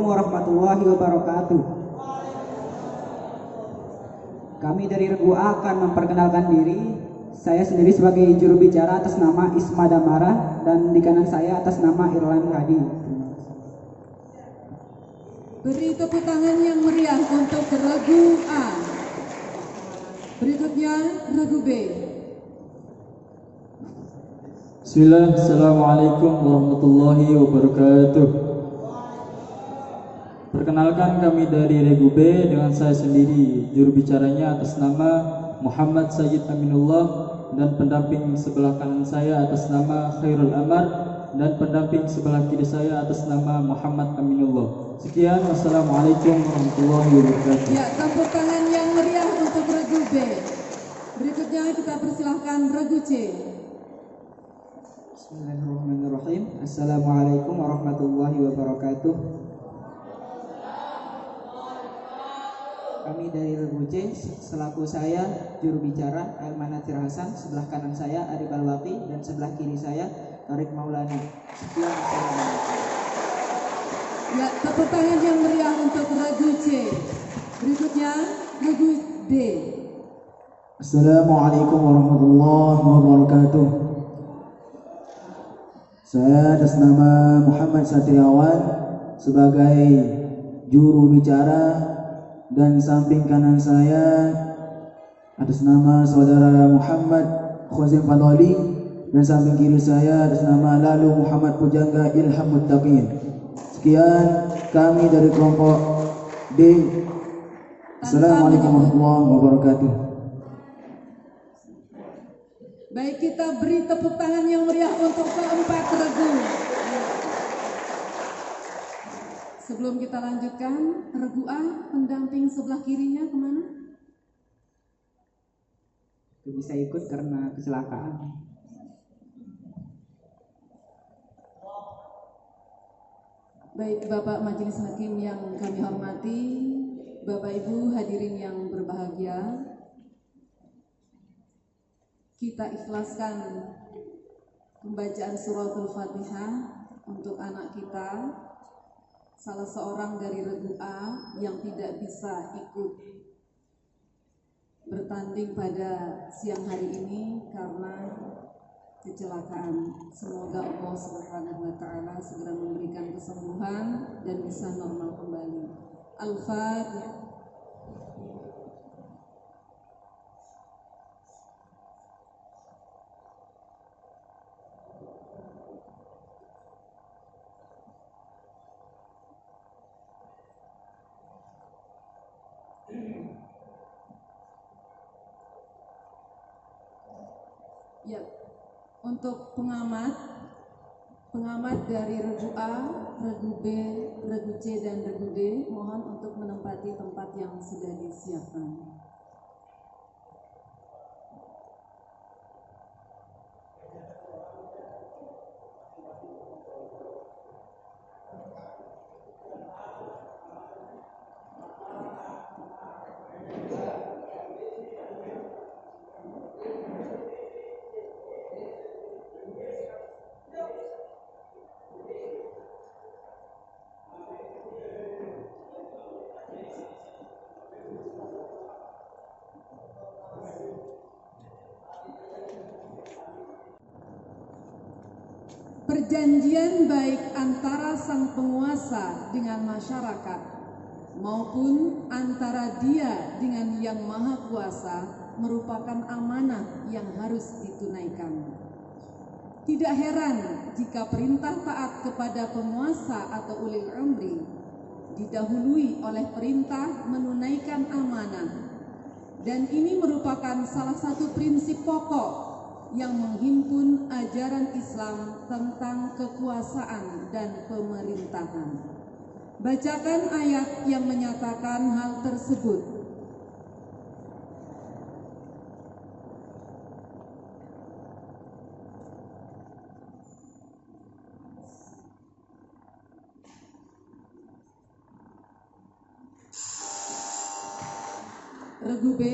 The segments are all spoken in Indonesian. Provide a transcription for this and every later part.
warahmatullahi wabarakatuh. Kami dari Regu A akan memperkenalkan diri. Saya sendiri sebagai juru bicara atas nama Isma Damara, dan di kanan saya atas nama Irlan Hadi. Beri tepuk tangan yang meriah untuk Regu A. Berikutnya Regu B. Bismillah, Assalamualaikum warahmatullahi wabarakatuh. Perkenalkan, kami dari Regu B dengan saya sendiri, juru bicaranya atas nama Muhammad Sayyid Aminullah, dan pendamping sebelah kanan saya atas nama Khairul Amar, dan pendamping sebelah kiri saya atas nama Muhammad Aminullah. Sekian, wassalamualaikum warahmatullahi wabarakatuh. Ya, tepuk tangan yang meriah untuk Regu B. Berikutnya kita persilahkan Regu C. Bismillahirrahmanirrahim. Assalamualaikum warahmatullahi wabarakatuh. Kami dari Regu C, selaku saya juru bicara Ailman Natsir Hasan, sebelah kanan saya Arif Al-Waqi, dan sebelah kiri saya Tarik Maulana. Sekian, assalamualaikum. Ya, tepuk tangan yang meriah untuk Regu C. Berikutnya Regu D. Assalamualaikum warahmatullahi wabarakatuh. Saya atas nama Muhammad Satriawan sebagai juru bicara, dan samping kanan saya atas nama saudara Muhammad Khazim Fadali, dan samping kiri saya atas nama Lalu Muhammad Pujangga Ilham Muttaqin. Sekian kami dari kelompok D. Assalamualaikum warahmatullahi wabarakatuh. Baik, kita beri tepuk tangan yang meriah untuk keempat regu. Sebelum kita lanjutkan, Regu A, pendamping sebelah kirinya kemana? Bisa ikut karena kecelakaan. Baik, Bapak Majelis Hakim yang kami hormati, Bapak Ibu hadirin yang berbahagia, kita ikhlaskan pembacaan suratul Fatihah untuk anak kita, salah seorang dari Regu A yang tidak bisa ikut bertanding pada siang hari ini karena kecelakaan. Semoga Allah Subhanahu wa taala segera memberikan kesembuhan dan bisa normal kembali. Al-Fatihah. Ya, untuk pengamat dari Regu A, Regu B, Regu C, dan Regu D, mohon untuk menempati tempat yang sudah disiapkan. Perjanjian baik antara sang penguasa dengan masyarakat maupun antara dia dengan Yang Maha Kuasa merupakan amanah yang harus ditunaikan. Tidak heran jika perintah taat kepada penguasa atau ulil amri didahului oleh perintah menunaikan amanah, dan ini merupakan salah satu prinsip pokok yang menghimpun ajaran Islam tentang kekuasaan dan pemerintahan. Bacakan ayat yang menyatakan hal tersebut. Regu B.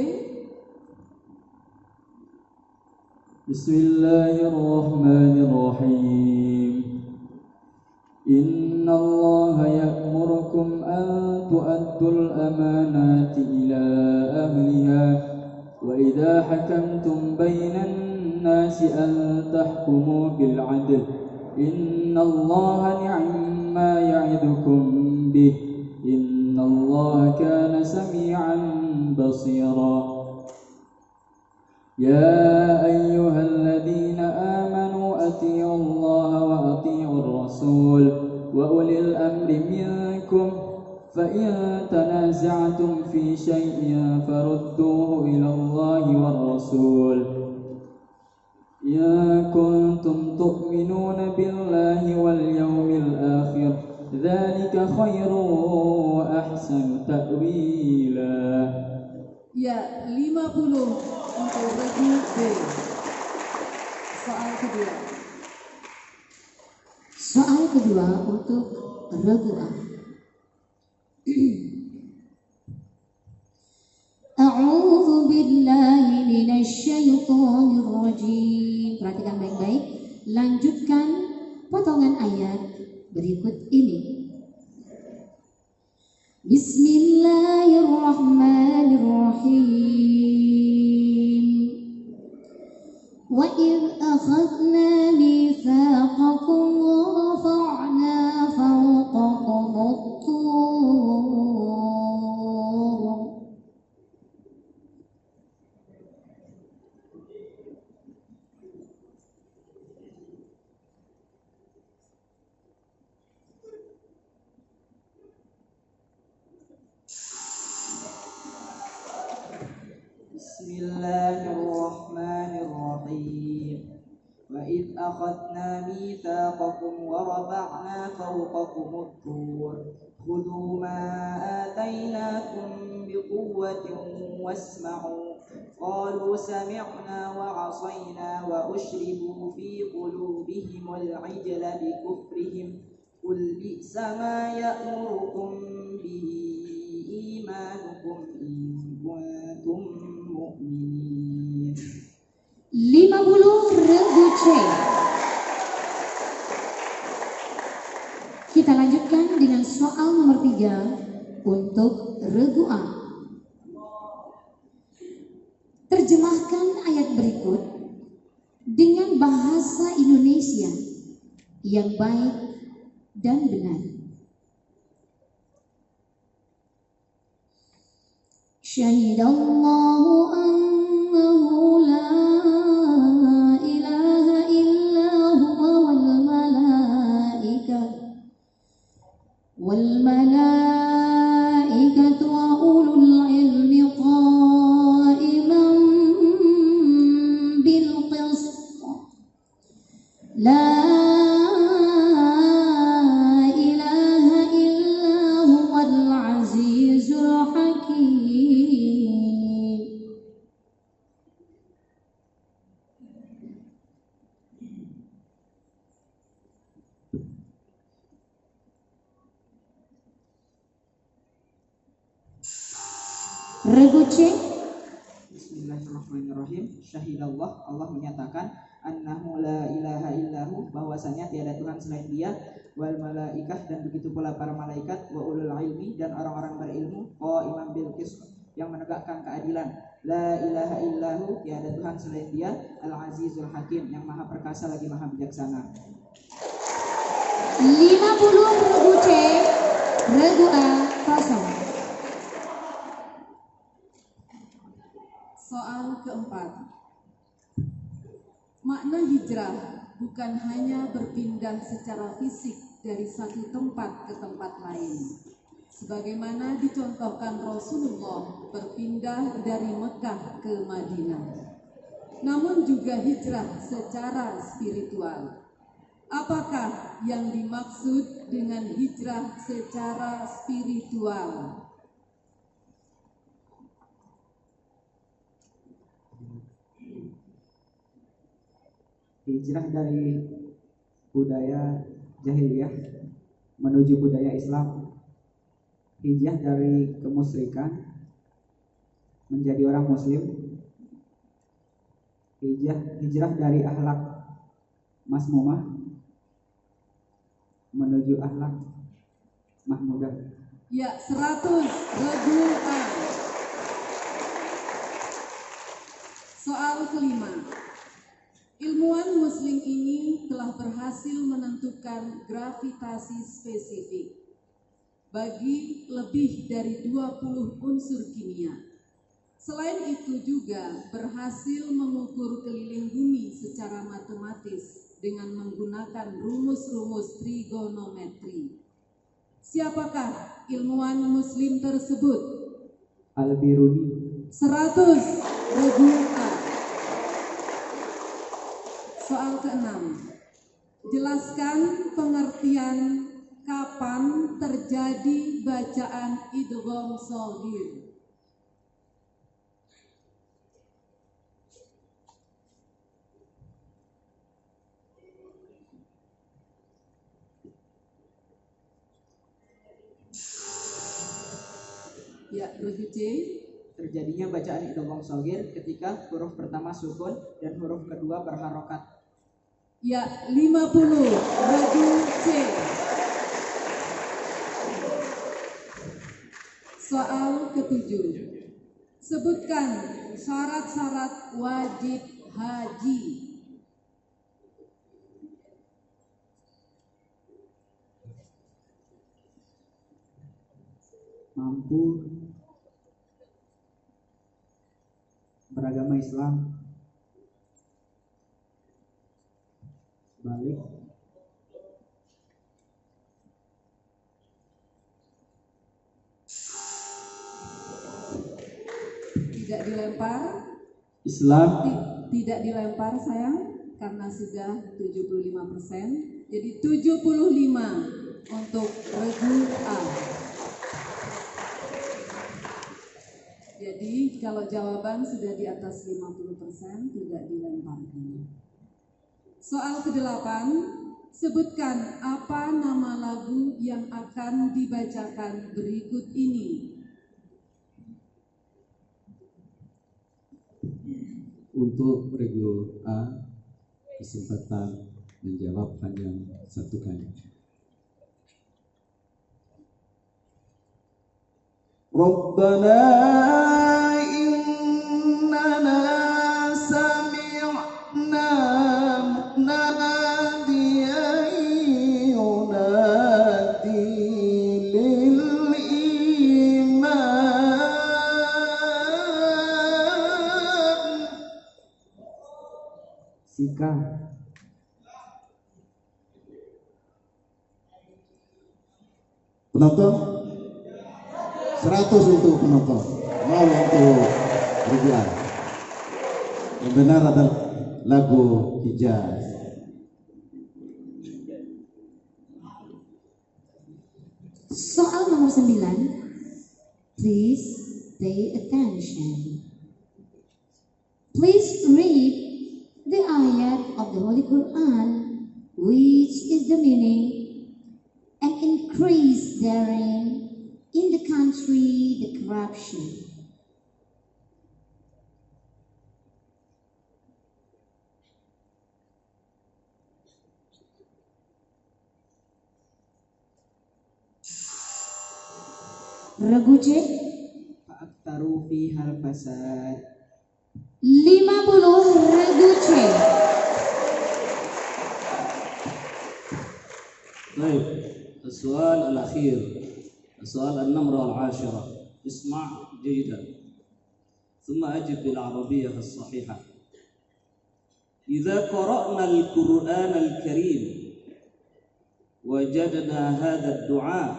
Bismillahirrahmanirrahim. Inna Allah ya'murukum يأمركم أن تؤدوا الأمانات إلى أهلها وإذا حكمتم بين الناس أن تحكموا بالعدل إن الله نعم ما يعظكم به إن الله كان سميعا بصيرا يا أيها الذين آمنوا أطيعوا الله وأطيعوا الرسول وأولي الأمر منكم فإن تنازعتم في شيء فردوه إلى الله والرسول إن كنتم تؤمنون بالله واليوم الآخر ذلك خير وأحسن تأويلا. Ya, 50 untuk regu B. Soal kedua. Soal kedua untuk regu A. A'udzu billahi minasyaitonir rajim. Perhatikan baik-baik. Lanjutkan potongan ayat berikut ini. Bismillahirrahmanirrahim. Wa idh akhadna mitsaqakum wa rafa'na fawqakum at-tur. Bismillahirrahmanirrahim. Wa id akhadna mitsaqakum wa rafa'na fawqakum at-tur khudhu ma atainakum biquwwatin wasma'u qalu sami'na wa 'asayna wa ushribu fi qulubihim al-'ijla bikufrihim qul bi'sa ma ya'murukum bihi imanukum in kuntum mu'minin. 50 regu C. Kita lanjutkan dengan soal nomor 3 untuk regu A. Terjemahkan ayat berikut dengan bahasa Indonesia yang baik dan benar. Syahidallahu annahu la ilaha illa huwa wal malaikatu wa ulul ilmi qa'iman bil qist. La ilaha illa huwal azizul hakim. Regu C. Bismillahirrahmanirrahim. Syahidallah, Allah menyatakan, annahu la ilaha illahu, bahwasanya tiada Tuhan selain Dia, wal malaikah, dan begitu pula para malaikat, wa ulul ilmi, dan orang-orang berilmu, qa'iman bil qist, yang menegakkan keadilan. La ilaha illahu, tiada Tuhan selain Dia, al azizul hakim, yang maha perkasa lagi maha bijaksana. 50 regu C, regu A kosong. Soal keempat. Makna hijrah bukan hanya berpindah secara fisik dari satu tempat ke tempat lain, sebagaimana dicontohkan Rasulullah berpindah dari Mekah ke Madinah, namun juga hijrah secara spiritual. Apakah yang dimaksud dengan hijrah secara spiritual? Hijrah dari budaya jahiliyah menuju budaya Islam, hijrah dari kemusyrikan menjadi orang muslim, hijrah dari akhlak masmumah menuju akhlak mahmudah. Ya, 100 regu A. Soal kelima. Ilmuwan muslim ini telah berhasil menentukan gravitasi spesifik bagi lebih dari 20 unsur kimia. Selain itu juga berhasil mengukur keliling bumi secara matematis dengan menggunakan rumus-rumus trigonometri. Siapakah ilmuwan muslim tersebut? Al-Biruni. 100 regu A. Soal ke-6. Jelaskan pengertian kapan terjadi bacaan idgham shaghir. Ya, regu C. Terjadinya bacaan idgham shaghir ketika huruf pertama sukun dan huruf kedua berharokat. Ya, 50 regu C. Soal ke-7. Sebutkan syarat-syarat wajib haji. Mampu beragama Islam, balik, Tidak dilempar. Islam, Tidak dilempar sayang, karena sudah 75%. Jadi 75 untuk regu A. Jadi kalau jawaban sudah di atas 50% tidak dilemparkan. Soal ke-8, sebutkan apa nama lagu yang akan dibacakan berikut ini. Untuk regu A, kesempatan menjawab hanya satu kali. Rabbana innana sami'na munadiyan yunadi lil iman. Sika. Penonton 100 untuk penonton, 0 untuk Ridwan. Yang benar adalah lagu Hijaz. Soal nomor 9. Please pay attention. Please read the ayat of the Holy Quran, which is the meaning and increase therein in the country the corruption. Regu C. Fa'aktaru fihal fasad. 50 regu C. طيب السؤال الأخير، السؤال النمرة العاشرة، اسمع جيدا ثم أجب بالعربية الصحيحة. إذا قرأنا القرآن الكريم وجدنا هذا الدعاء: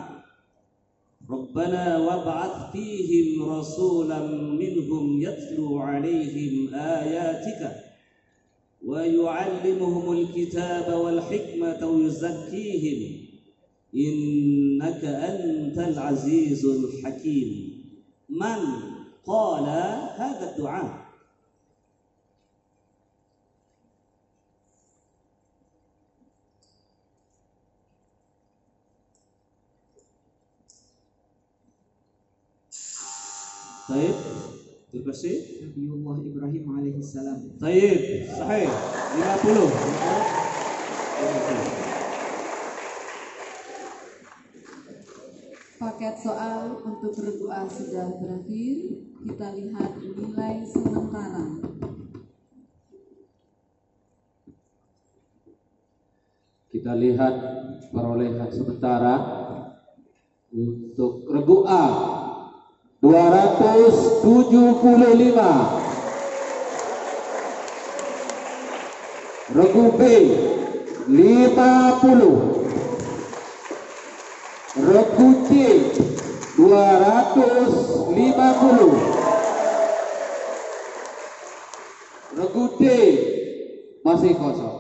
ربنا وابعث فيهم رسولا منهم يتلو عليهم آياتك ويعلمهم الكتاب والحكمة ويزكيهم إنك أنت العزيز الحكيم. من قال هذا الدعاء؟ طيب terkasih Nabiullah Ibrahim alaihissalam. طيب صحيح 50. paket soal untuk regu A sudah berakhir. Kita lihat nilai sementara. Kita lihat perolehan sementara untuk regu A 275, regu B 50, regu C 250, regu D masih kosong.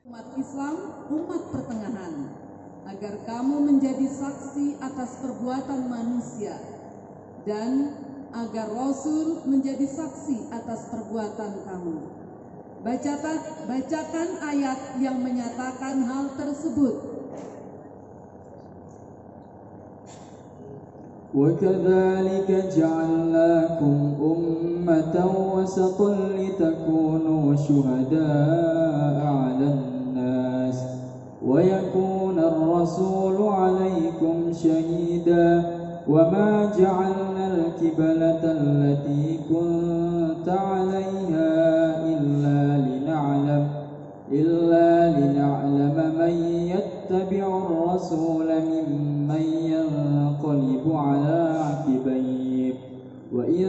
Umat Islam, umat pertengahan, agar kamu menjadi saksi atas perbuatan manusia dan agar Rasul menjadi saksi atas perbuatan kamu. Bacakan ayat yang menyatakan hal tersebut. وَكَذَلِكَ جَعَلْنَاكُمْ أُمَّةً وَسَطًا لِتَكُونُوا شُهَدَاءَ عَلَى النَّاسِ وَيَكُونَ الرَّسُولُ عَلَيْكُمْ شَهِيدًا وَمَا جَعَلْنَا الْقِبْلَةَ الَّتِي كُنْتَ عَلَيْهَا إِلَّا لِنَعْلَمَ مَنْ يَتَّبِعُ الرَّسُولَ مِمَّنْ يَنقَلِبُ عَلَى عَقِبَيْهِ وَإِنْ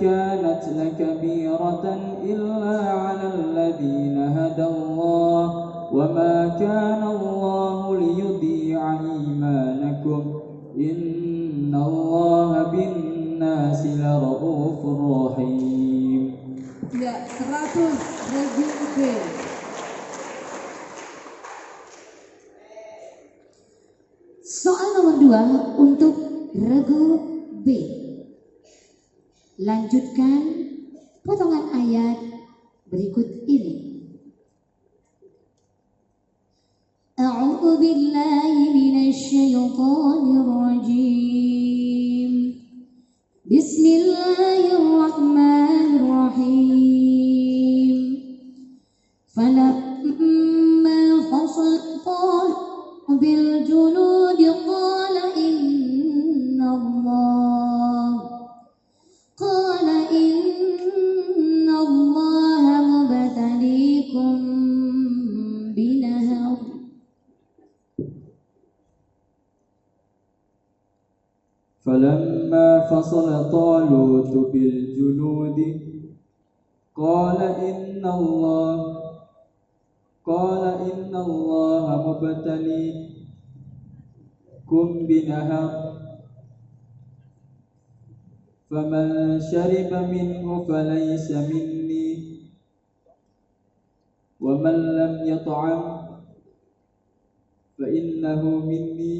كَانَتْ لَكَبِيرَةً إِلَّا عَلَى الَّذِينَ هَدَى اللَّهُ وَمَا كَانَ اللَّهُ لِيُضِيعَ إِيمَانَكُمْ إِنَّ اللَّهَ بِالنَّاسِ لَرَءُوفٌ رَحِيمٌ. Ya, 100 regu B. Soal nomor 2 untuk regu B. Lanjutkan potongan ayat berikut ini. A'udzu billahi minasy syaithanir rajim. Bismillahirrahmanirrahim. Falamma fasala bil junudi qala inna Allah mubtaliikum binahar. فَلَمَّا فَصَلَ طَالُوتُ بِالْجُنُودِ قَالَ إِنَّ اللَّهَ مُبْتَلِيكُمْ بِنَهَرٍ فَمَنْ شَرِبَ مِنْهُ فَلَيْسَ مِنِّي وَمَنْ لَمْ يَطْعَمْهُ فَإِنَّهُ مِنِّي.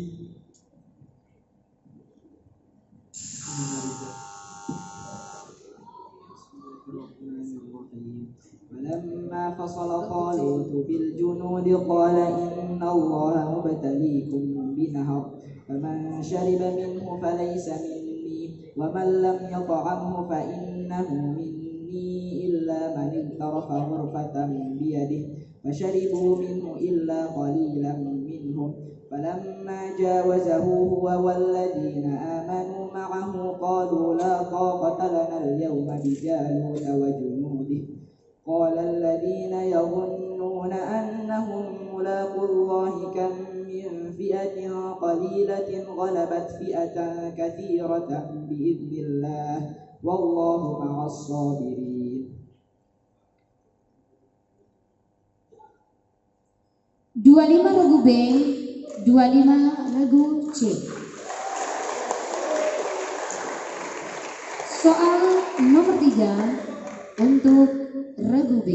فلما فصل طالوت بالجنود قال إن الله مبتليكم بنهر فمن شرب منه فليس مني ومن لم يطعمه فإنه مني إلا من اغترف غرفة بيده فشربوا منه إلا قليلا منهم فلما جاوزه هو والذين آمنوا معه قالوا لا طاقة لنا اليوم بجالوت وجنوده قال الذين يظنون أنهم ملاقو الله كم من فئة قليلة غلبت فئة كثيرة بإذن الله والله مع الصابرين. 25 regu B, 25 regu C. Soal nomor 3 untuk regu B.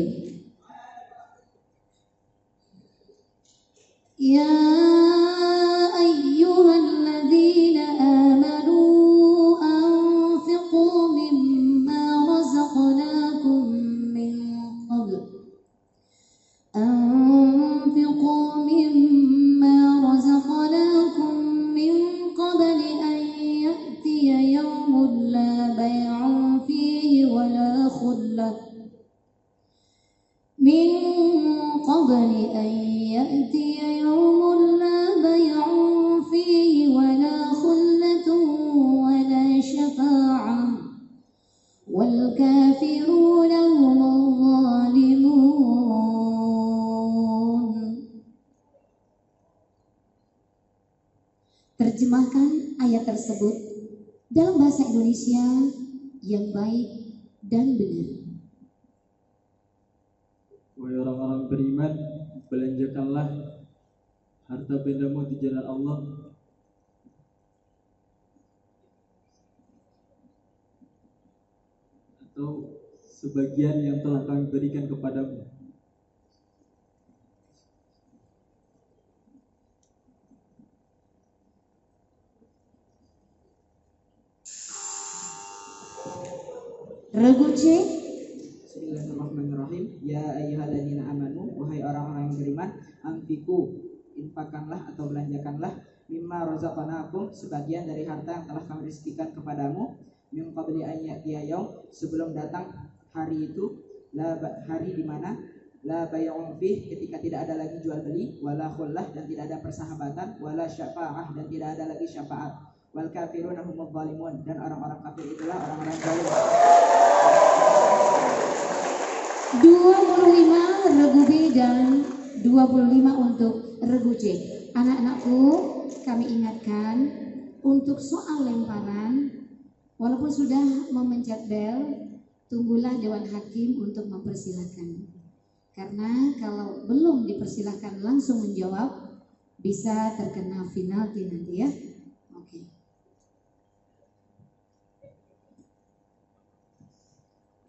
Ya ayyuhalladzina amanu anfiqu mimma razaqnakum min qabl أن يأتي يوم لا بيع فيه Terjemahkan ayat tersebut dalam bahasa Indonesia yang baik dan benar. Wahai orang-orang beriman, belanjakanlah harta bendamu di jalan Allah atau sebagian yang telah kami berikan kepadamu. Regu C. Bismillahirrahmanirrahim. Ya ayyuhalladzina amanu, wahai orang-orang yang beriman, anfiqu, infakkanlah atau belanjakanlah mimma razaqnakum, sebagian dari harta yang telah kami rezekikan kepadamu, min qabli an ya'tiya yaum, sebelum datang hari itu, hari di mana la bay'un fih, ketika tidak ada lagi jual beli, wala khullah, dan tidak ada persahabatan, wala syafa'ah, dan tidak ada lagi syafaat, wal kafiruna humudz zalimun, dan orang-orang kafir itulah orang-orang zalim. 25 regu B dan 25 untuk regu C. Anak-anakku, kami ingatkan untuk soal lemparan, walaupun sudah memencet bel, tunggulah Dewan Hakim untuk mempersilahkan. Karena kalau belum dipersilahkan langsung menjawab, bisa terkena penalti nanti ya. Oke.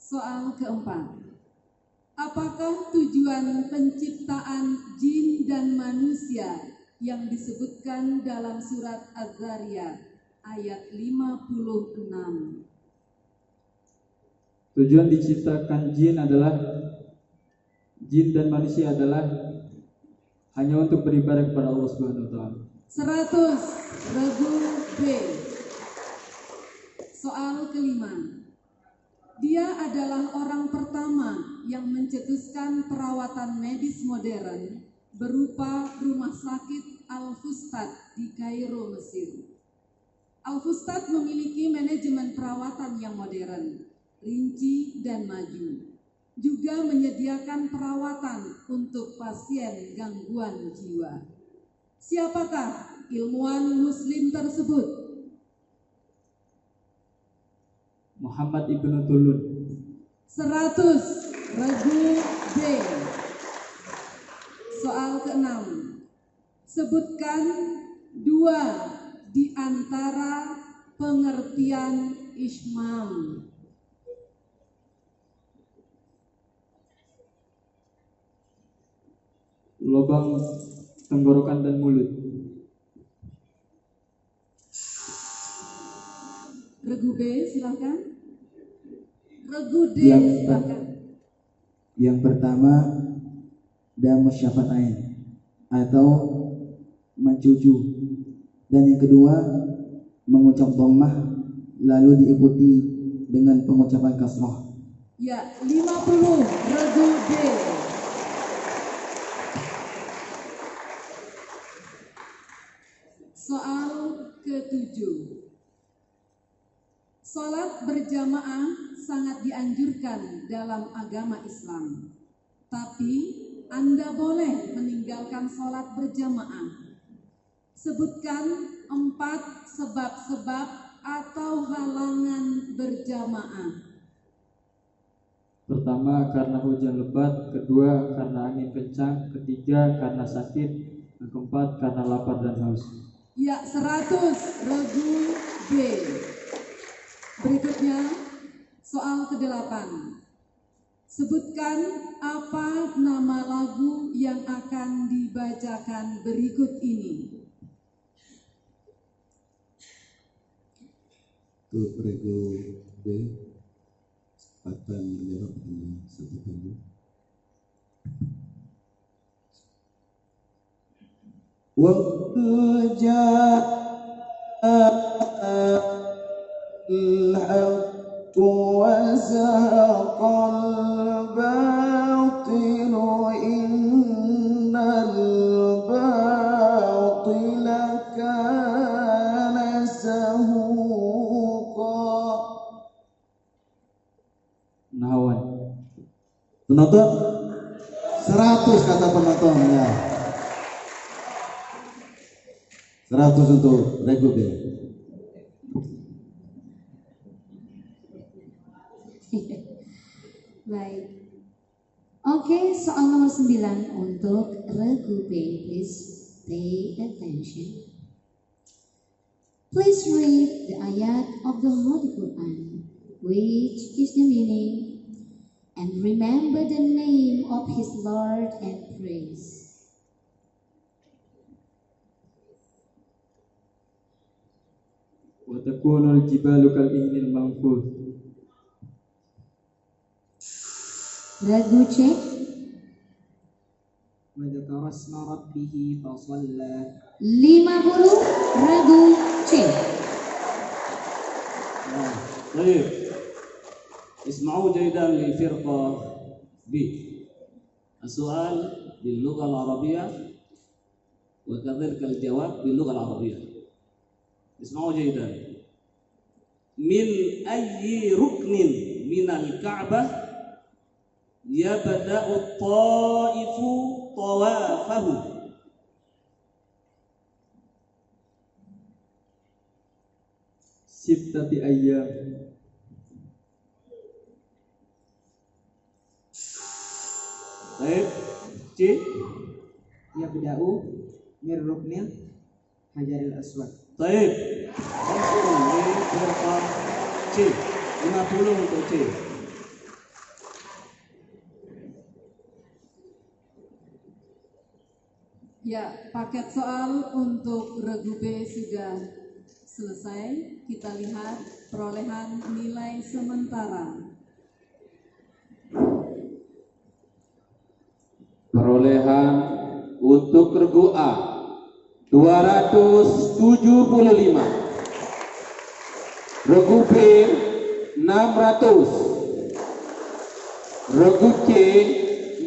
Soal keempat. Apakah tujuan penciptaan jin dan manusia yang disebutkan dalam surat Az-Zariyat ayat 56? Tujuan diciptakan jin dan manusia adalah hanya untuk beribadah kepada Allah Subhanahu wa taala. 100 regu B. Soal kelima. Dia adalah orang pertama yang mencetuskan perawatan medis modern berupa rumah sakit Al-Fustat di Kairo, Mesir. Al-Fustat memiliki manajemen perawatan yang modern, rinci dan maju. Juga menyediakan perawatan untuk pasien gangguan jiwa. Siapakah ilmuwan muslim tersebut? Muhammad Ibnu Tulun. 100 regu B. Soal ke-6. Sebutkan 2 di antara pengertian Ismam. Lubang tenggorokan dan mulut. Regu B, silakan. Regu D, silakan. Yang pertama, damu syafatain atau mencucu, dan yang kedua mengucap dhammah lalu diikuti dengan pengucapan kasrah. Ya, 50 regu D. Soal ke-7. Salat berjamaah sangat dianjurkan dalam agama Islam. Tapi Anda boleh meninggalkan salat berjamaah. Sebutkan 4 sebab-sebab atau halangan berjamaah. Pertama, karena hujan lebat. Kedua, karena angin kencang. Ketiga, karena sakit. Yang keempat, karena lapar dan haus. Ya, 100 regu B. Berikutnya, soal ke-8. Sebutkan apa nama lagu yang akan dibacakan berikut ini. Untuk regu B, kesempatan menjawab hanya 1 kali. Waktu الحق وزهق الباطل إن الباطل كان زهوقا. Nahawan. Penonton 100 kata penonton ya. 100 untuk regu B. Baik. Oke, soal nomor 9 untuk regu B. Please pay attention. Please read the ayat of the Holy Quran, which is the meaning, and remember the name of his Lord and praise. Wa takunul jibalu kal ihnil manfud. Regu C. Wa dzakara asma rabbih fa shalla. 50 regu C. طيب اسمعوا جيدا لفرقة B. السؤال باللغة العربية وكذلك الجواب باللغة العربية. اسمعوا جيدا. من أي ركن من الكعبة يبدأ الطائف طوافه؟ Sittati ayyam. Baik, C. Yabda'u mir ruknil hajaril aswad. Baik, langsung di firqah C. 50 untuk C. Ya, paket soal untuk regu B sudah selesai. Kita lihat perolehan nilai sementara. Perolehan untuk regu A 275, regu B 600, regu C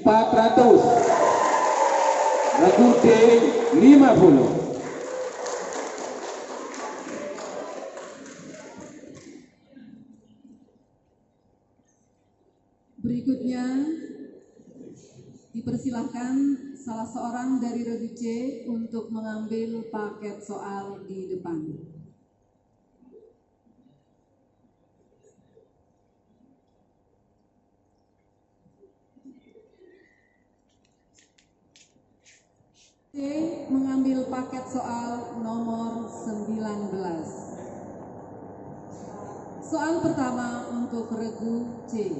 400, regu D 50. Berikutnya dipersilahkan salah seorang dari regu C untuk mengambil paket soal di depan. C mengambil paket soal nomor 19. Soal pertama untuk regu C.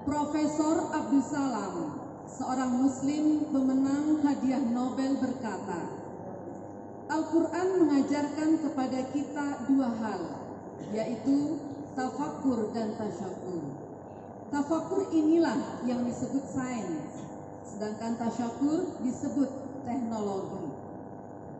Profesor Abdus Salam, seorang muslim pemenang hadiah Nobel berkata, Al-Quran mengajarkan kepada kita dua hal, yaitu tafakur dan tasyakur. Tafakur inilah yang disebut sains, sedangkan tasyakur disebut teknologi.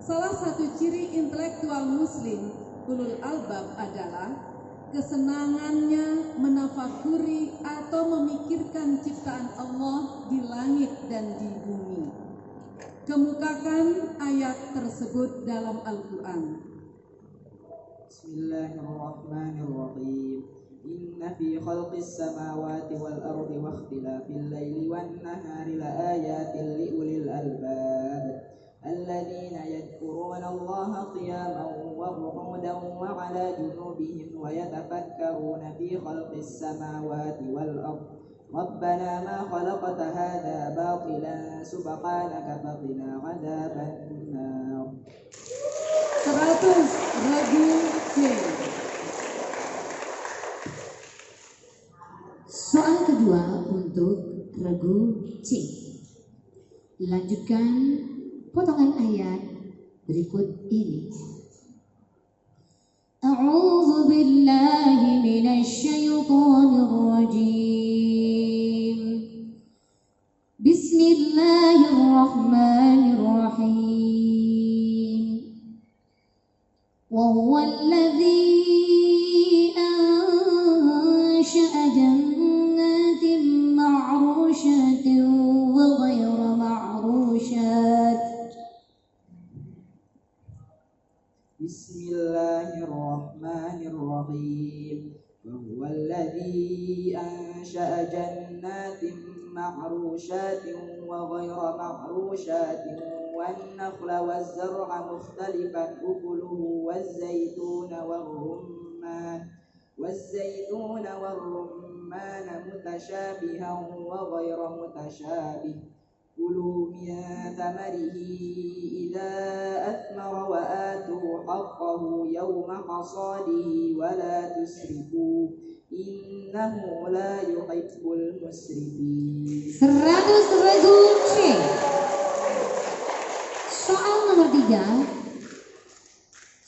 Salah satu ciri intelektual muslim ulul albab adalah kesenangannya menafakuri atau memikirkan ciptaan Allah di langit dan di bumi. Kemukakan ayat tersebut dalam Al-Quran. Bismillahirrahmanirrahim. Inna fi khalqis samawati wal ardi wa ikhtilafil laili wan nahari la ayatin li ulil albab. الذين يذكرون الله قياما وقعودا وعلى جنوبهم ويتفكرون في خلق السماوات والأرض ربنا ما خلقت هذا باطلا سبحانك فقنا عذاب النار. 100 regu C. Soal kedua untuk regu C. Lanjutkan potongan ayat berikut ini. A'udzu billahi minasy syaithanir rajim. Bismillahirrahmanirrahim. Wa huwa alladzi ansha'a jannatin ma'rushatin wa ghayra ma'rushat. Bismillahirrahmanirrahim. Wa alladzi ansha'a jannatin ma'rushatin wa ghayra ma'rushatin والنخل والزرع مختلفا أكله والزيتون والرمان متشابها وغير متشابه كلوا من ثمره إذا أثمر وآتوا حقه يوم حصاده ولا تسرفوا innahu la yuhibbul musrifin. 100 regu C.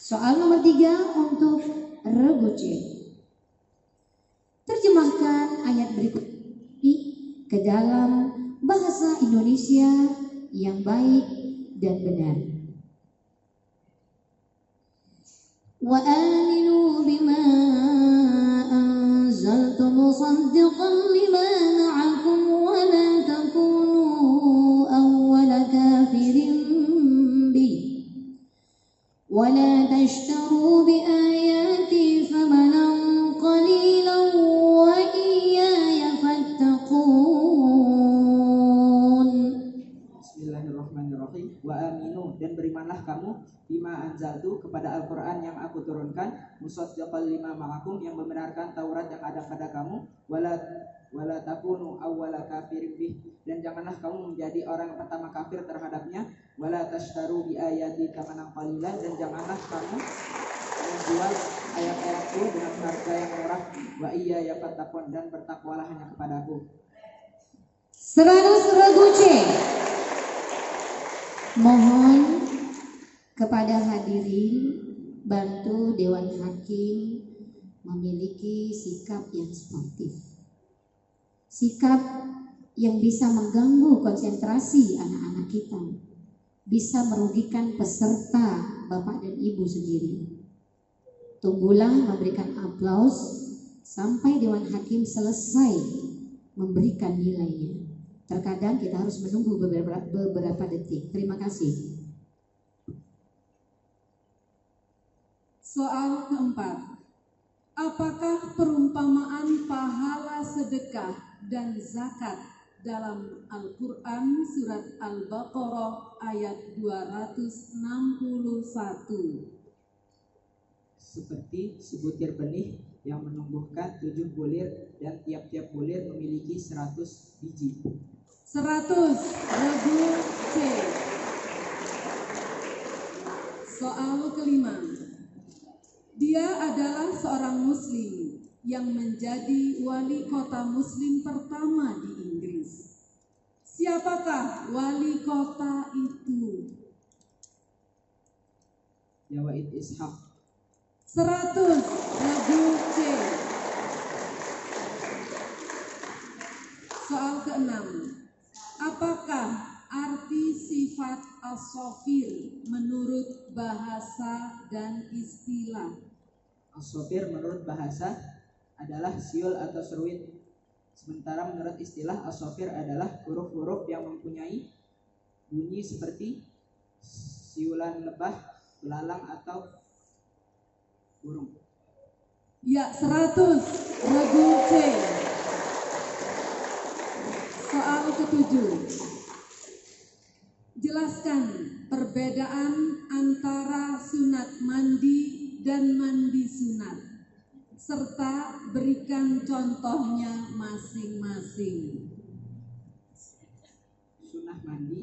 Soal nomor 3 untuk regu C. Terjemahkan ayat berikut ini ke dalam bahasa Indonesia yang baik dan benar. Wa aminu bima anzaltu musaddiqan lima ma'akum wa la takunu awwala kafirin bi wa la tashtaru bi ayati thamanan qalilan wa iyaya fattaqun. Bismillahirrahmanirrahim. Wa aminu, dan berimanlah kamu bima anzaltu, kepada Al-Quran yang aku turunkan, musaddiqan lima ma'akum, yang membenarkan Taurat yang ada pada kamu, wala takunu awwala kafirin bih, dan janganlah kamu menjadi orang yang pertama kafir terhadapnya, wala tashtaru bi ayati thamanan qalilan, dan janganlah kamu menjual ayat-ayatku dengan harga yang murah, wa iyaya fattaqun, dan bertakwalah hanya kepadaku. 100 regu C. Mohon kepada hadirin bantu Dewan Hakim memiliki sikap yang sportif, sikap yang bisa mengganggu konsentrasi anak-anak kita, bisa merugikan peserta Bapak dan Ibu sendiri. Tunggulah memberikan aplaus sampai Dewan Hakim selesai memberikan nilainya. Terkadang kita harus menunggu beberapa detik. Terima kasih. Soal keempat, apakah perumpamaan pahala sedekah dan zakat dalam Al-Quran surat Al-Baqarah ayat 261? Seperti sebutir benih yang menumbuhkan 7 bulir dan tiap-tiap bulir memiliki 100 biji. 100 regu C. Soal kelima, dia adalah seorang muslim yang menjadi wali kota muslim pertama di Inggris. Siapakah wali kota itu? Ya Wa'id Ishaq. 100 regu C. Soal keenam, apakah arti sifat as-safir menurut bahasa dan istilah? As-safir menurut bahasa adalah siul atau seruit. Sementara menurut istilah as-safir adalah huruf-huruf yang mempunyai bunyi seperti siulan lebah, belalang atau burung. Ya, 100 regu C. Soal ketujuh, jelaskan perbedaan antara sunat mandi dan mandi sunat, serta berikan contohnya masing-masing.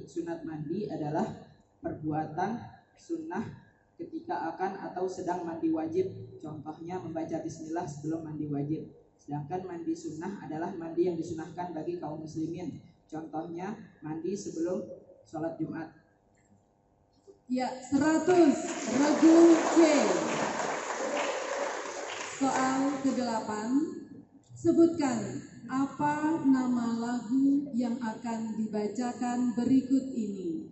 Sunat mandi adalah perbuatan sunnah ketika akan atau sedang mandi wajib. Contohnya membaca bismillah sebelum mandi wajib. Sedangkan mandi sunnah adalah mandi yang disunahkan bagi kaum muslimin. Contohnya mandi sebelum sholat Jumat. Ya, 100 regu C. Soal ke-8, sebutkan apa nama lagu yang akan dibacakan berikut ini.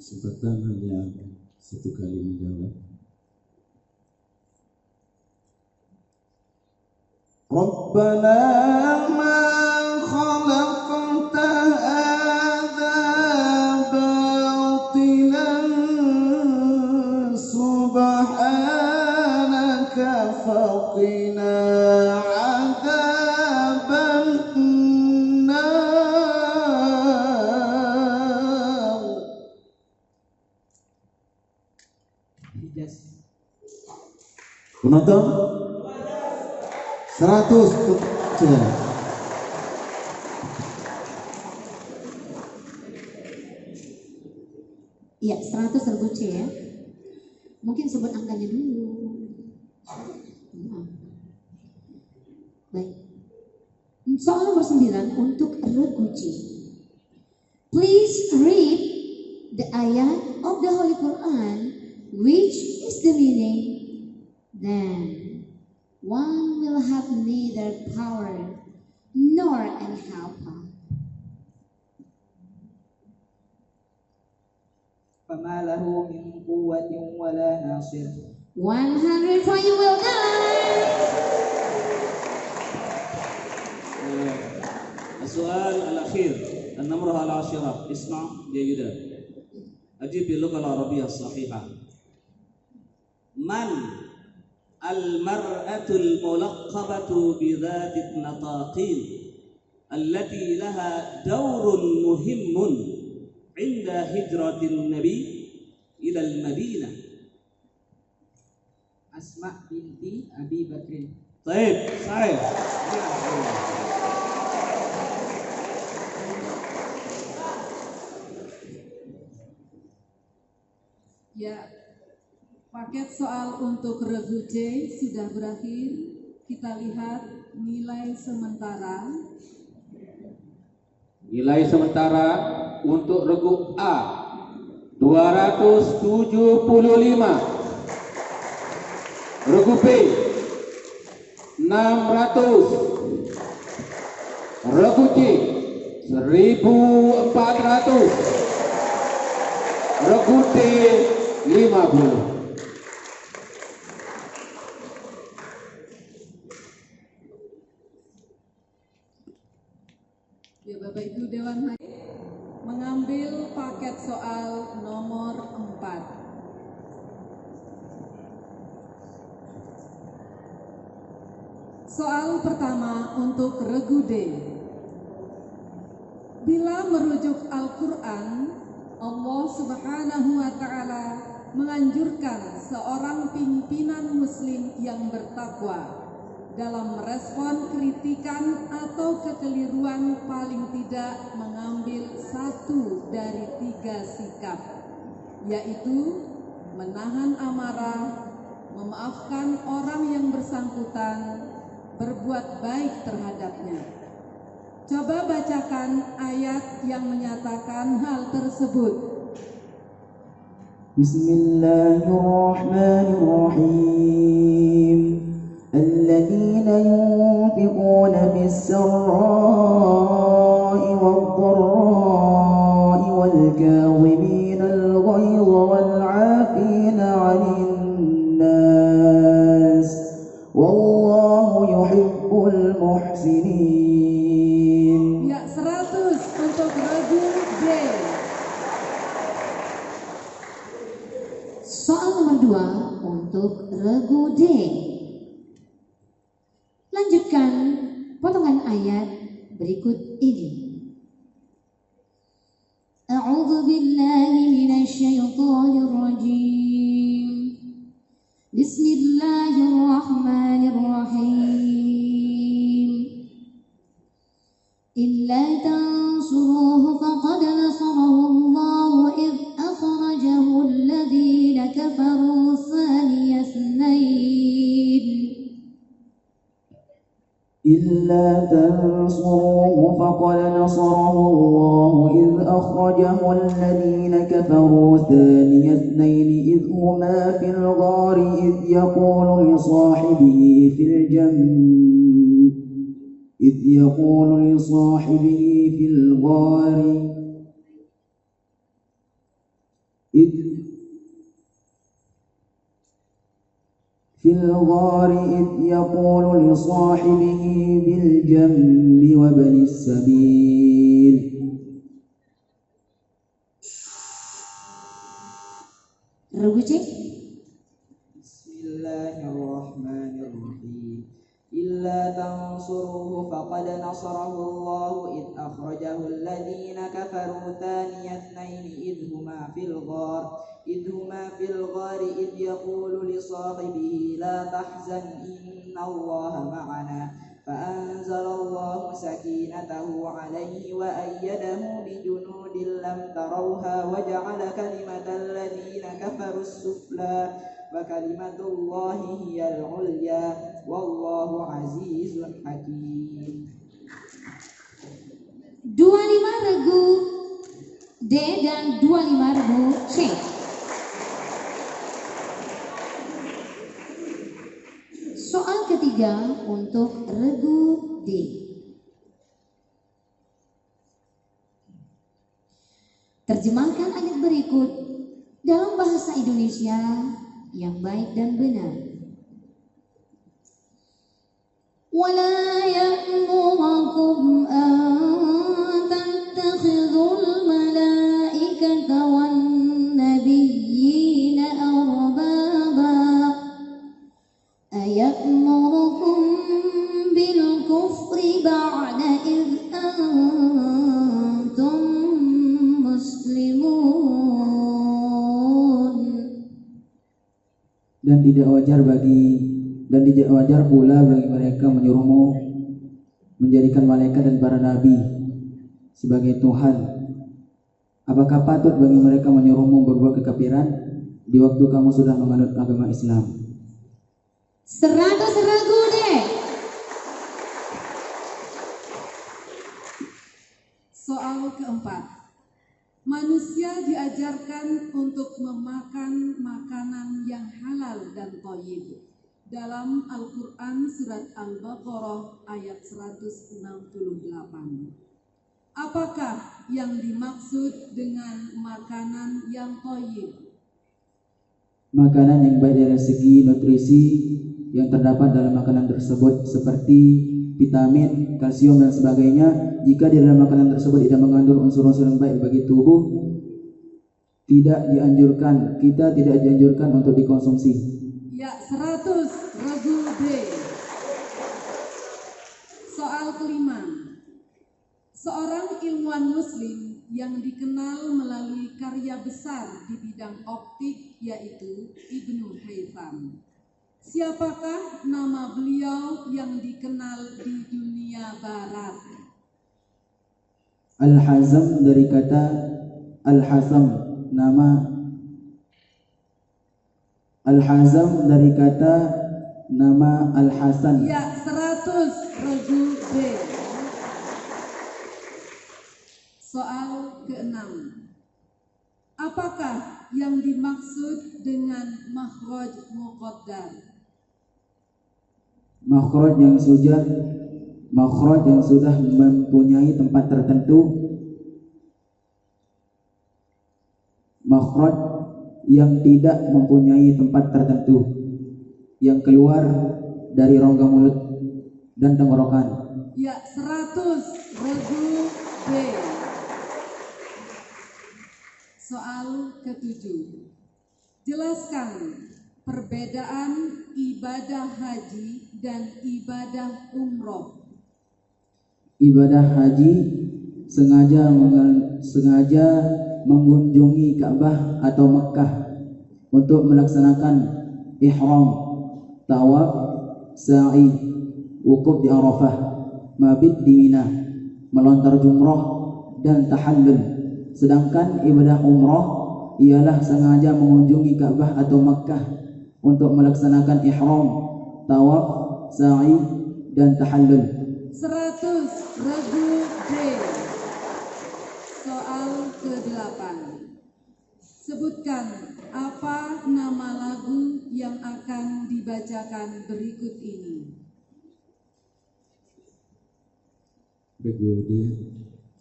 Kesempatan hanya satu kali menjawab. Rabbana ma khalaqta hadza batilan subhanaka faqina adzaban nar. Penonton 100 untuk saudara. Ya, 100 regu C ya. Mungkin sebut angkanya dulu. Baik. Soal nomor 9 untuk regu C. Please read the ayat of the Holy Quran, which is the meaning. Then one will have neither power nor any helper. فما له من قوة ولا ناصر. 100 for you, well done. السؤال الأخير النمرة العاشرة اسمع جيدا أجيب باللغة العربية الصحيحة. من المرأة الملقبة بذات النطاقين التي لها دور مهم عند هجرة النبي إلى المدينة؟ أسماء بنت أبي بكر. طيب صحيح. Ya, paket soal untuk regu C sudah berakhir. Kita lihat nilai sementara. Nilai sementara untuk regu A 275, regu B 600, regu C 1400, regu D 50. Ya, Bapak Ibu Dewan Hakim mengambil paket soal nomor 4. Soal pertama untuk regu D. Bila merujuk Al-Quran, Allah Subhanahu wa Ta'ala menganjurkan seorang pimpinan Muslim yang bertakwa dalam merespon kritikan atau kekeliruan paling tidak mengambil 1 dari 3 sikap, yaitu menahan amarah, memaafkan orang yang bersangkutan, berbuat baik terhadapnya. Coba bacakan ayat yang menyatakan hal tersebut. Bismillahirrahmanirrahim. الذين ينفقون بالسراء والضراء والكاظمين الغيظ والعافين عن الناس والله يحب المحسنين. Ya, 100 untuk regu D. Soal nomor 2 untuk regu D. Lanjutkan potongan ayat berikut ini. A'udzu billahi minasy syaithanir rajim. Bismillahirrahmanirrahim. Illa tansuruhu faqad nasarahu Allah idh akhrajahu alladhina kafaru thaniya ithnain. إلا تنصروه فقد نصره الله إذ أخرجه الذين كفروا ثاني اثنين إذ هما في الغار إذ يقول لصاحبه في الغار إذ يقول لصاحبه بالجنب وابن السبيل. Regu C. Bismillahirrahmanirrahim. Illa tansuruhu faqad nasarahu Allah id akhrajahu alladhina kafaru كفروا ثاني اثنين إذ هما في الغار إذ يقول لصاحبه لا تحزن إن الله معنا فأنزل الله سكينته عليه وأيده بجنود لم تروها وجعل كلمة الذين كفروا السفلى وكلمة الله هي العليا والله عزيز حكيم. 25 regu D dan 25 regu C. Soal ketiga untuk regu D. Terjemahkan ayat berikut dalam bahasa Indonesia yang baik dan benar. Wala ya'murukum an tattakhidhul malaikata wan nabiyyina arbaba aya'murukum bil kufri ba'da idh antum muslimun. Dan tidak wajar pula bagi mereka menyuruhmu menjadikan malaikat dan para nabi sebagai Tuhan. Apakah patut bagi mereka menyuruhmu berbuat kekafiran di waktu kamu sudah menganut agama Islam? 100 regu deh. Soal keempat. Manusia diajarkan untuk memakan makanan yang halal dan thayyib. Dalam Al-Quran Surat Al-Baqarah ayat 168. Apakah yang dimaksud dengan makanan yang thayyib? Makanan yang baik dari segi nutrisi yang terdapat dalam makanan tersebut seperti vitamin, kalsium dan sebagainya. Jika di dalam makanan tersebut tidak mengandung unsur-unsur yang baik bagi tubuh, kita tidak dianjurkan untuk dikonsumsi. Ya, 100 regu D. Soal kelima. Seorang ilmuwan muslim yang dikenal melalui karya besar di bidang optik yaitu Ibnu Haytham. Siapakah nama beliau yang dikenal di dunia barat? Al-Hazm dari kata Al-Hazm, nama Al-Hazm dari kata nama Al-Hasan. Ya, 100 regu B. Soal keenam. Apakah yang dimaksud dengan makhraj muqaddar? Makhraj yang sudah mempunyai tempat tertentu. Makhraj yang tidak mempunyai tempat tertentu, yang keluar dari rongga mulut dan tenggorokan. Ya, 100 regu B. Soal ketujuh. Jelaskan perbedaan ibadah haji dan ibadah umroh. Ibadah haji sengaja mengunjungi Ka'bah atau Mekkah untuk melaksanakan ihram, tawaf, sa'i, wukuf di Arafah, mabit di Mina, melontar jumrah dan tahallul. Sedangkan ibadah umrah ialah sengaja mengunjungi Ka'bah atau Mekkah untuk melaksanakan ihram, tawaf, sa'i dan tahallul. 100 regu D. Soal ke-8. Sebutkan apa nama lagu yang akan dibacakan berikut ini. Regu D,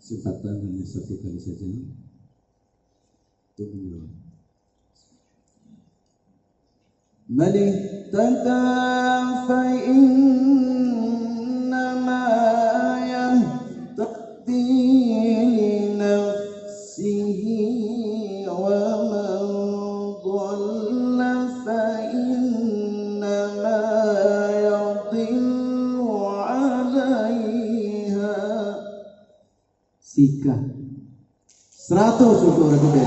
kesempatan hanya satu kali saja untuk menjawab. Man ihtada fa innama yahtadi li nafsihi wa man dhalla fa innama yadhillu 'alaiha. Sikah 100 untuk regu B.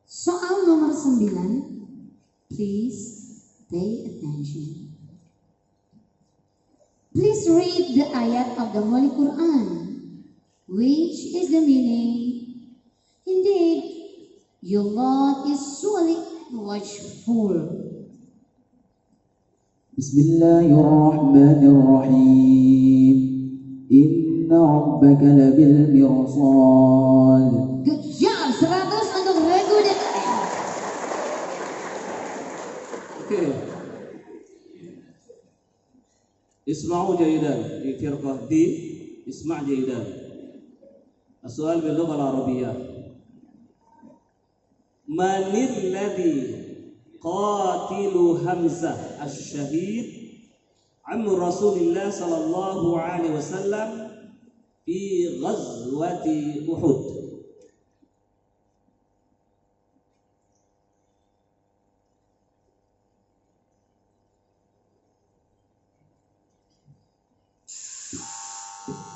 Soal nomor 9. Please pay attention. Please read the ayat of the Holy Quran, which is the meaning. Indeed, your Lord is surely watchful. Bismillahirrahmanirrahim. Inna rabbaka labil mirsad. Good job, 100 untuk regu D. Oke. اسمعوا جيدا في فرقة دي. اسمع جيدا. السؤال باللغة العربية. من الذي قاتل حمزة الشهيد عم رسول الله صلى الله عليه وسلم في غزوة أحد؟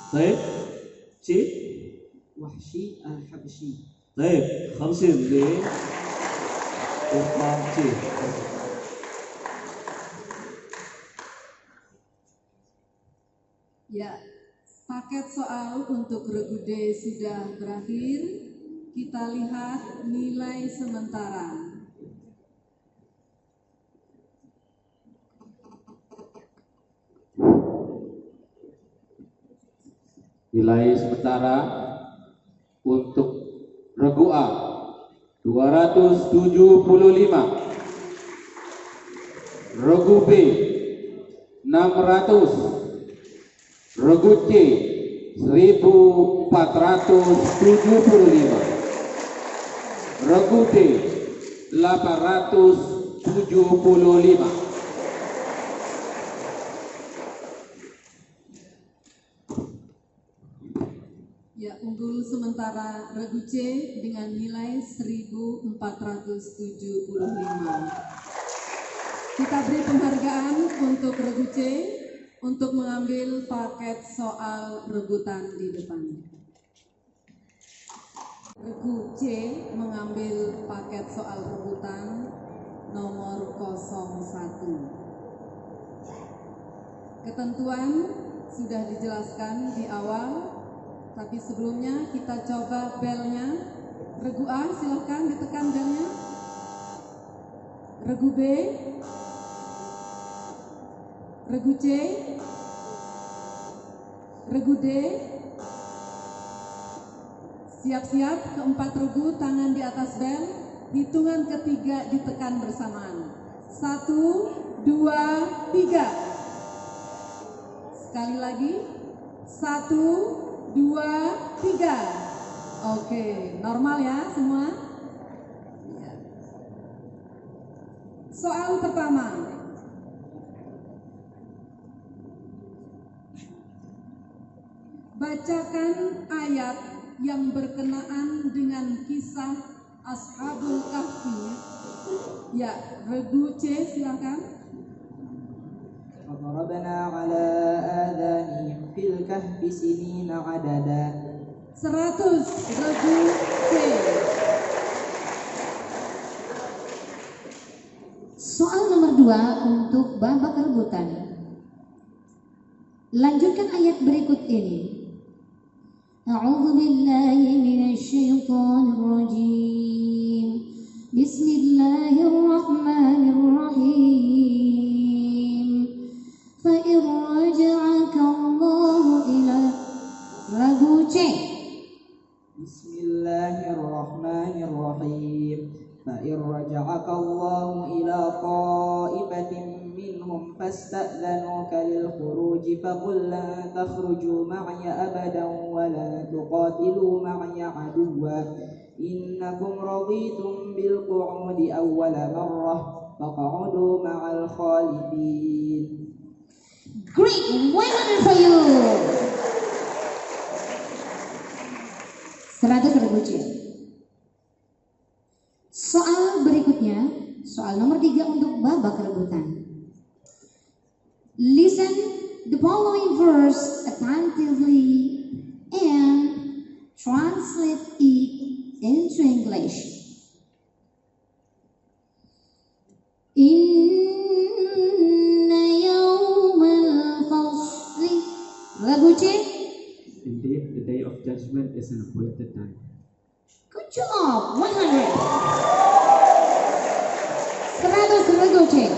طيب شيء Wahsy al-Habsyi. طيب 50 لفرقة شيء. Ya, paket soal untuk regu D sudah berakhir. Kita lihat nilai sementara. Nilai sementara untuk regu A 275, regu B 600, regu C 1475, regu D 875. Ya, unggul sementara regu C dengan nilai 1475. Kita beri penghargaan untuk regu C untuk mengambil paket soal rebutan di depan. Regu C mengambil paket soal rebutan nomor 01. Ketentuan sudah dijelaskan di awal. Tapi sebelumnya kita coba belnya. Regu A silahkan ditekan belnya. Regu B, regu C, regu D. Siap-siap, keempat regu tangan di atas bel. Hitungan ketiga ditekan bersamaan. 1, 2, 3. Sekali lagi. 1, 2, 3. Oke, normal ya semua. Soal pertama. Bacakan ayat yang berkenaan dengan kisah Ashabul Kahfi. Ya, regu C silakan. وضربنا على آذانهم في الكهف سنين عددا. 100 regu C. Soal nomor 2 untuk babak rebutan. Lanjutkan ayat berikut ini. A'udzu billahi minasy syaithanir rajim. Bismillahirrahmanirrahim. Fa in raja'aka Allahu ila regu C. Bismillahirrahmanirrahim. فإن رجعك الله إلى طائفة منهم فاستأذنوك للخروج فقل لن تخرجوا معي أبدا ولن تقاتلوا معي عدوا إنكم رضيتم بالقعود أول مرة فاقعدوا مع الخالفين. Great, one minute for you. 100 regu C. Soal berikutnya, soal nomor 3 untuk babak rebutan. Listen the following verse attentively and translate it into English. Inna yawmal fasli. Lagu C. Indeed, the day of judgment is an appointed time. Good job. 100. 100 lagu C.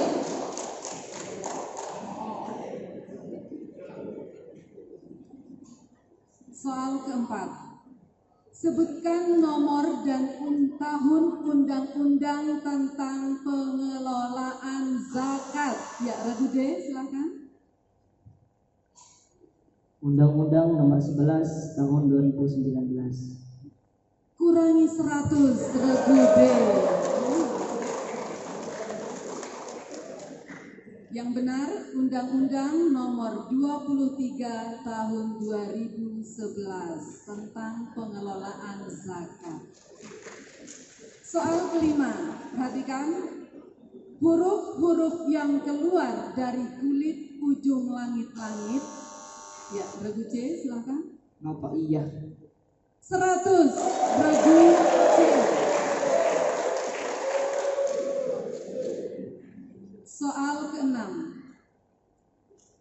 Soal keempat. Sebutkan nomor dan tahun undang-undang tentang pengelolaan zakat. Ya, Ragu D, silakan. Undang-Undang nomor 11 tahun 2019. Kurangi 100, Ragu D. Yang benar, Undang-Undang nomor 23 tahun 2011 tentang pengelolaan zakat. Soal kelima, perhatikan. Huruf-huruf yang keluar dari kulit ujung langit-langit. Ya, Ragu C, silakan. Napa iya? 100, Ragu C. Soal keenam.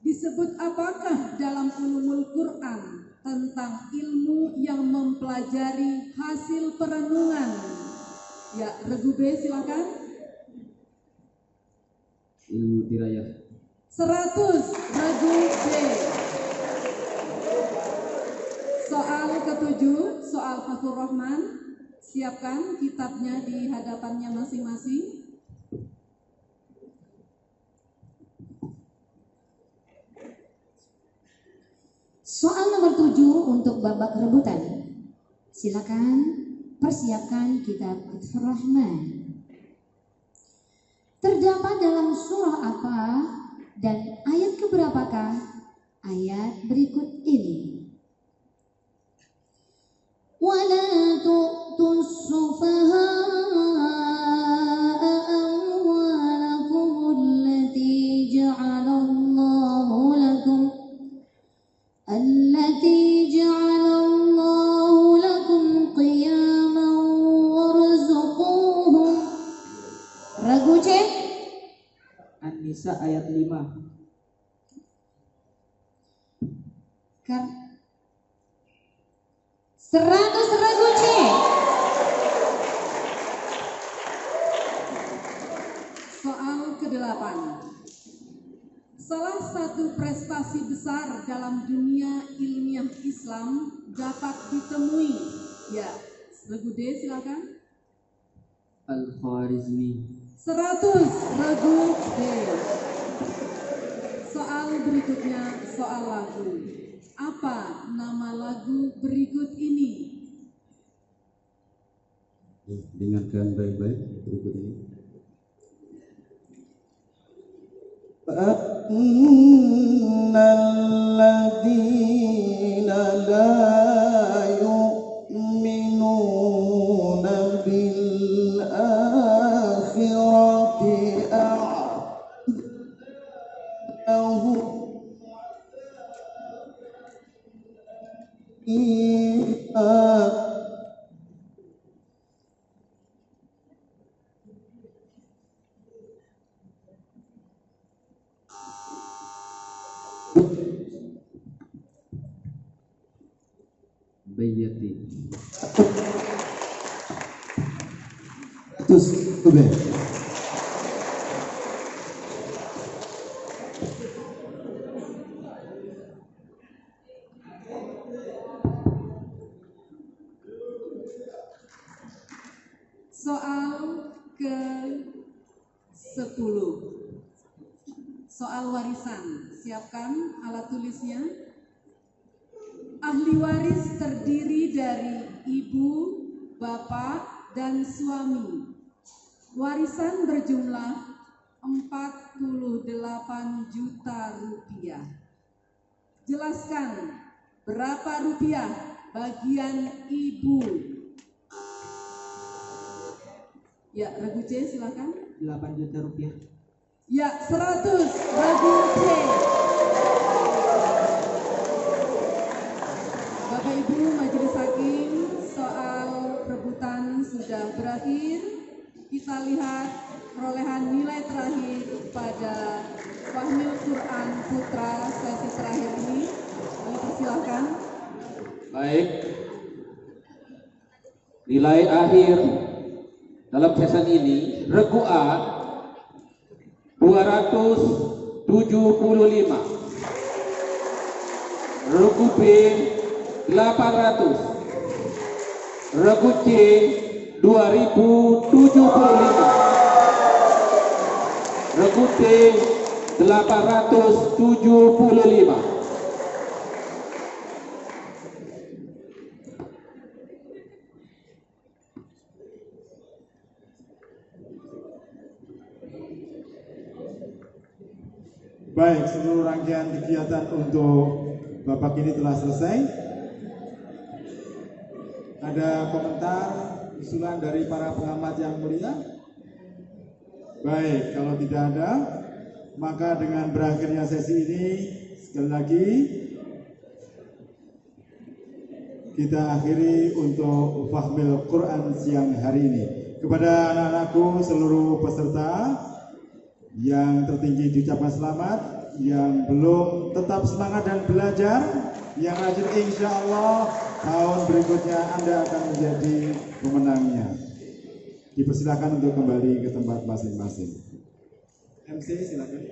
Disebut apakah dalam ulumul Quran tentang ilmu yang mempelajari hasil perenungan? Ya, Regu B, silakan. Ilmu dirayah. 100, Regu B. Soal ketujuh, soal Fathur Rahman. Siapkan kitabnya di hadapannya masing-masing. Soal nomor 7 untuk babak rebutan. Silakan persiapkan kitab Fathur Rahman. Terdapat dalam surah apa dan ayat keberapakah ayat berikut ini? Wala tu'tus sufaha'a amwalakum allati ja'alallahu lakum التي جعل الله لكم قياما وارزقوهم. Ragu C. An-Nisa ayat 5. 100 Ragu C. Soal ke-8. Salah satu prestasi besar dalam dunia ilmiah Islam dapat ditemui. Ya, Regu D, silakan. Al-Khwarizmi. 100, Regu D. Soal berikutnya, soal lagu. Apa nama lagu berikut ini? Dengarkan baik-baik berikut ini. فَإِنَّ الَّذِينَ لَا يُؤْمِنُونَ بِالْآخِرَةِ أَعْتَدْنَا Bayyati. Terus, oke. Soal ke-10. Soal warisan. Siapkan alat tulisnya. Ahli waris terdiri dari ibu, bapak, dan suami. Warisan berjumlah 48 juta rupiah. Jelaskan berapa rupiah bagian ibu? Ya, Regu C, silakan. 8 juta rupiah. Ya, 100, Regu C. putra sesi terakhir ini. Kami persilahkan. Baik. Nilai akhir dalam sesi ini regu A 275, regu B 800, regu C 2075, regu D 875. Baik, seluruh rangkaian kegiatan untuk babak ini telah selesai. Ada komentar, usulan dari para pengamat yang mulia? Baik, kalau tidak ada, maka dengan berakhirnya sesi ini, sekali lagi kita akhiri untuk Fahmil Quran siang hari ini. Kepada anak-anakku seluruh peserta yang tertinggi diucapkan selamat, yang belum tetap semangat dan belajar, yang rajin insya Allah tahun berikutnya Anda akan menjadi pemenangnya. Dipersilakan untuk kembali ke tempat masing-masing. MC silakan.